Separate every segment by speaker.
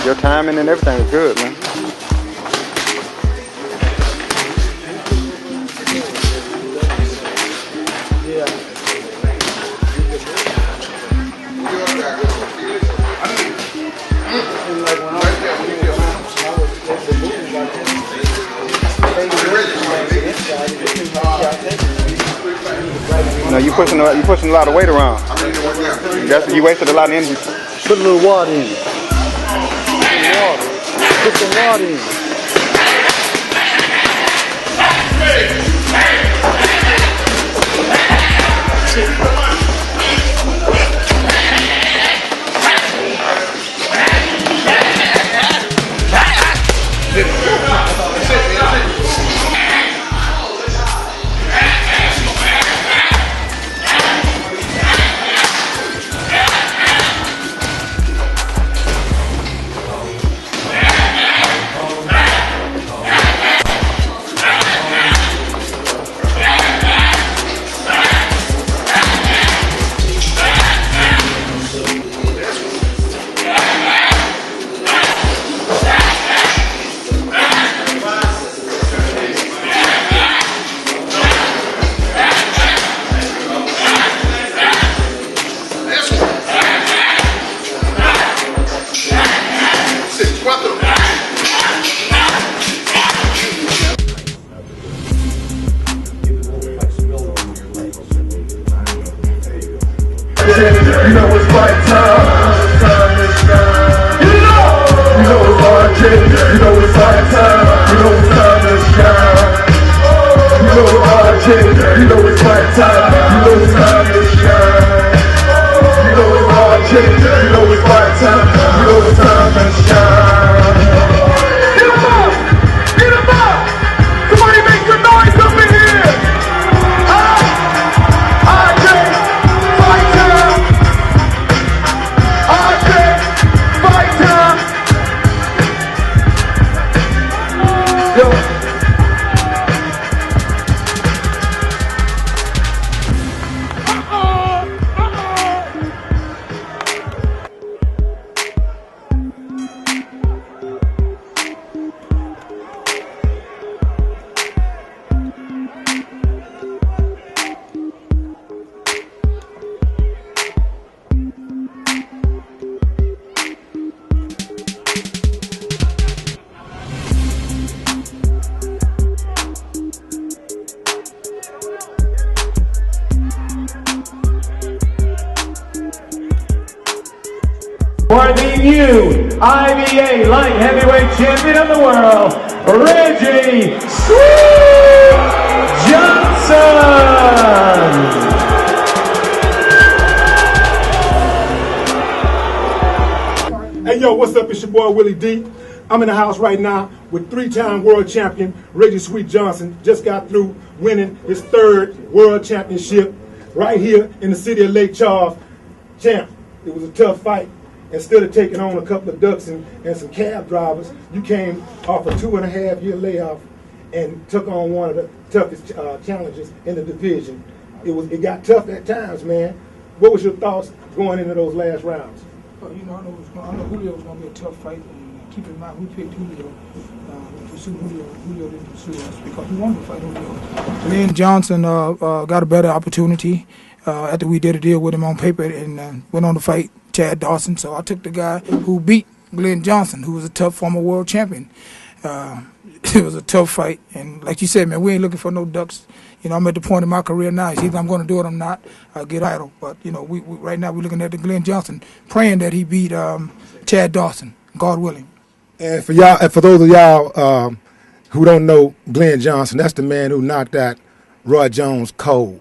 Speaker 1: Your timing and everything is good, man. No, you pushing a lot of weight around. You wasted a lot of energy.
Speaker 2: Put a little water in it. Put some water in.
Speaker 3: You know it's right time to shine. You know it's hard, you know it's hard time. You know it's time to shine. You know it's hard, you know it's right time. You know it's time to shine. You know it's hard, you know it's right time. You know it's time to shine. Get 'em up! Get 'em up! Somebody make some noise up in here!
Speaker 4: For the new IBA light heavyweight champion of the world, Reggie Johnson.
Speaker 5: Hey yo, what's up? It's your boy Willie D. I'm in the house right now with three-time world champion Reggie Sweet Johnson. Just got through winning his third world championship right here in the city of Lake Charles. Champ, it was a tough fight. Instead of taking on a couple of ducks and some cab drivers, you came off a 2.5-year layoff and took on one of the toughest challenges in the division. It got tough at times, man. What was your thoughts going into those last rounds?
Speaker 6: I know Julio was going to be a tough fight. And keep in mind, we picked Julio. We pursued Julio. Julio didn't pursue us because we wanted to fight Julio. Glenn Johnson got a better opportunity after we did a deal with him on paper and went on to fight Chad Dawson. So I took the guy who beat Glenn Johnson, who was a tough former world champion. It was a tough fight. And like you said, man, we ain't looking for no ducks. You know, I'm at the point in my career now. It's either I'm going to do it or I'm not. I'll get a title. But, you know, we right now we're looking at the Glenn Johnson, praying that he beat Chad Dawson, God willing.
Speaker 5: And for y'all, and for those of y'all who don't know Glenn Johnson, that's the man who knocked out Roy Jones cold.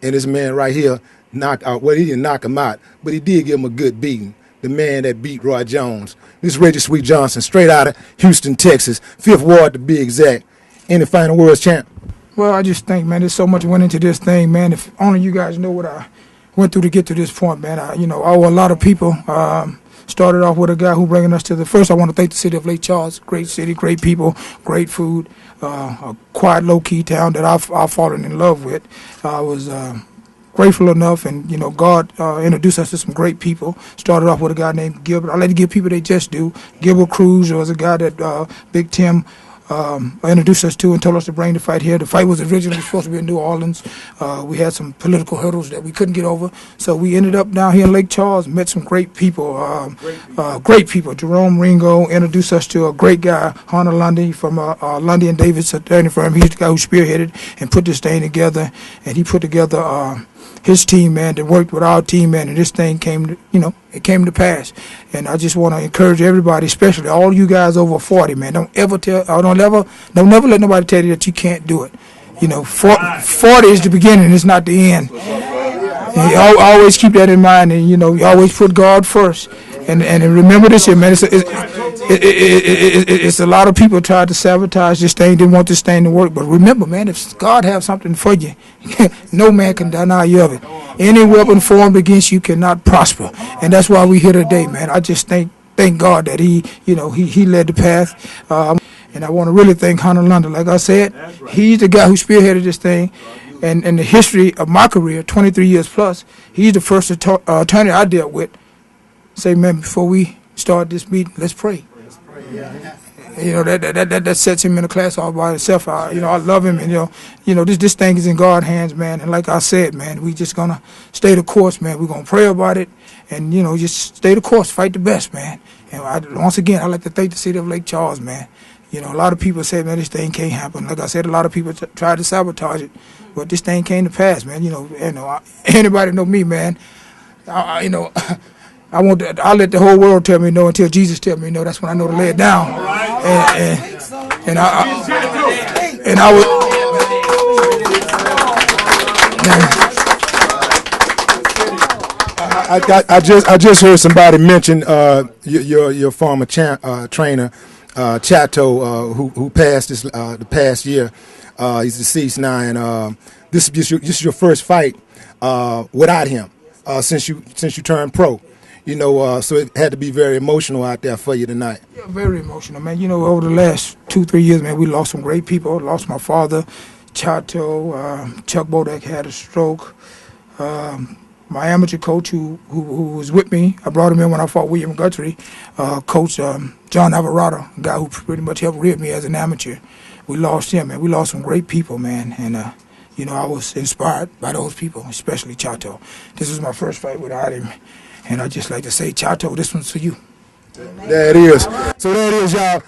Speaker 5: And this man right here knocked out, well, he didn't knock him out, but he did give him a good beating. The man that beat Roy Jones. This is Reggie Sweet Johnson, straight out of Houston, Texas, 5th Ward to be exact. Any final words, champ?
Speaker 6: Well, I just think, man, there's so much went into this thing, man. If only you guys know what I went through to get to this point, man. I owe a lot of people Started off with a guy who bringing us to the first. I want to thank the city of Lake Charles. Great city, great people, great food, a quiet, low-key town that I've fallen in love with. I was grateful enough, and God introduced us to some great people. Started off with a guy named Gilbert. I like to give people they just do. Gilbert Cruz was a guy that Big Tim introduced us to and told us to bring the fight here. The fight was originally supposed to be in New Orleans. We had some political hurdles that we couldn't get over, so we ended up down here in Lake Charles, met some great people. Great people. Jerome Ringo introduced us to a great guy, Hunter Lundy from Lundy and Davis attorney firm. He's the guy who spearheaded and put this thing together, and he put together his team, man, that worked with our team, man, and this thing came to, it came to pass. And I just want to encourage everybody, especially all you guys over 40, man, don't never let nobody tell you that you can't do it. 40 is the beginning, it's not the end. And you always keep that in mind, and you always put God first. And remember this here, man. It's a lot of people tried to sabotage this thing. Didn't want this thing to work. But remember, man, if God has something for you, no man can deny you of it. Any weapon formed against you cannot prosper. And that's why we're here today, man. I just thank God that he led the path. And I want to really thank Hunter London. Like I said, he's the guy who spearheaded this thing. And in the history of my career, 23 years plus, he's the first attorney I dealt with. Say, man, before we start this meeting, let's pray. That sets him in a class all by himself. I love him, and this thing is in God's hands, man. And like I said, man, we just gonna stay the course, man. We're gonna pray about it, and just stay the course, fight the best, man. And once again, I'd like to thank the city of Lake Charles, man. A lot of people say, man, this thing can't happen. Like I said, a lot of people tried to sabotage it, but this thing came to pass, man. Anybody know me, man? I'll let the whole world tell me no until Jesus tell me no. That's when I know to lay it down. And I would.
Speaker 5: I just heard somebody mention your former trainer, Chateau, who passed the past year. He's deceased now, and this is your first fight without him since you turned pro. So it had to be very emotional out there for you tonight.
Speaker 6: Yeah, very emotional, man. Over the last 2-3 years, man, we lost some great people. Lost my father, Chateau. Chuck Bodak had a stroke. My amateur coach who was with me, I brought him in when I fought William Guthrie, Coach John Alvarado, a guy who pretty much helped rear me as an amateur. We lost him, man. We lost some great people, man. And, I was inspired by those people, especially Chateau. This is my first fight without him. And I just like to say, Chateau, this one's for you.
Speaker 5: There it is. So there it is, y'all.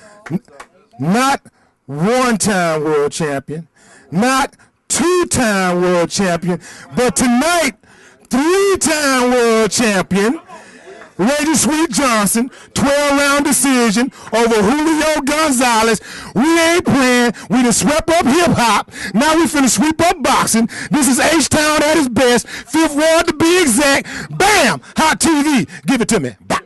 Speaker 5: Not one-time world champion, not two-time world champion, but tonight, 3-time world champion, Reggie Sweet Johnson, 12-round decision over Julio Gonzalez. We ain't playing. We done swept up hip-hop. Now we finna sweep up boxing. This is H-Town at its best. 5th Ward to be exact. Bam! Hot TV. Give it to me. Bam.